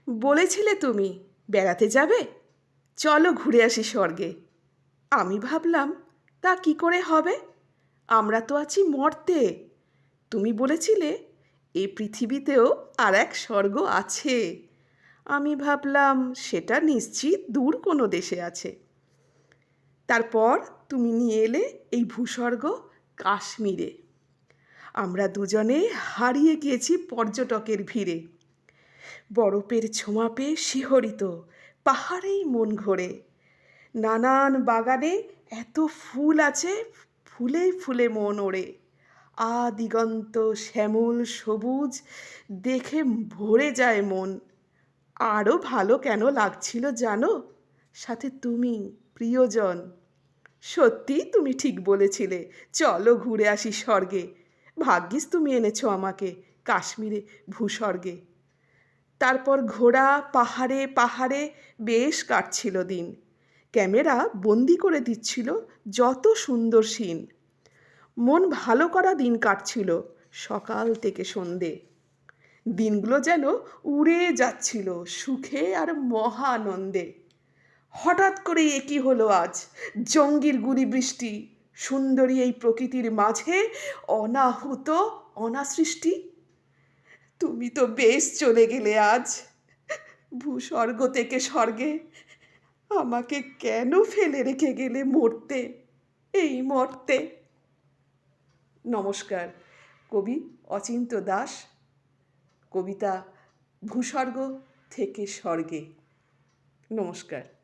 বলেছিলে তুমি বেড়াতে যাবে, চলো ঘুরে আসি স্বর্গে। আমি ভাবলাম তা কি করে হবে, আমরা তো আছি মর্তে। তুমি বলেছিলে এ পৃথিবীতেও আর এক স্বর্গ আছে। আমি ভাবলাম সেটা নিশ্চিত দূর কোনো দেশে আছে। তারপর তুমি নিয়ে এলে এই ভূস্বর্গ কাশ্মীরে। আমরা দুজনে হারিয়ে গিয়েছি পর্যটকের ভিড়ে। বরফের ছোঁয়া পেয়ে শিহরিত, পাহাড়েই মন ঘোরে। নানান বাগানে এত ফুল আছে, ফুলে ফুলে মন ওড়ে। দিগন্ত শ্যামল সবুজ, দেখে ভরে যায় মন। আরও ভালো কেন লাগছিল জানো, সাথে তুমি প্রিয়জন। সত্যিই তুমি ঠিক বলেছিলে, চলো ঘুরে আসি স্বর্গে। ভাগ্যিস তুমি এনেছো আমাকে কাশ্মীরে ভূস্বর্গে। তারপর ঘোড়া পাহাড়ে পাহাড়ে বেশ কাটছিল দিন। ক্যামেরা বন্দি করে দিচ্ছিল যত সুন্দর সিন। মন ভালো করা দিন কাটছিল সকাল থেকে সন্ধে। দিনগুলো যেন উড়ে যাচ্ছিল সুখে আর মহানন্দে। হঠাৎ করে এ কি হলো আজ, জঙ্গির গুলি বৃষ্টি, সুন্দরী এই প্রকৃতির মাঝে অনাহুত অনাসৃষ্টি। তুমি তো বেশ চলে গেলে আজ ভূস্বর্গ থেকে স্বর্গে। আমাকে কেন ফেলে রেখে গেলে মরতে, এই মর্তে। নমস্কার। কবি অচিন্ত্য দাস। কবিতা ভূস্বর্গ থেকে স্বর্গে। নমস্কার।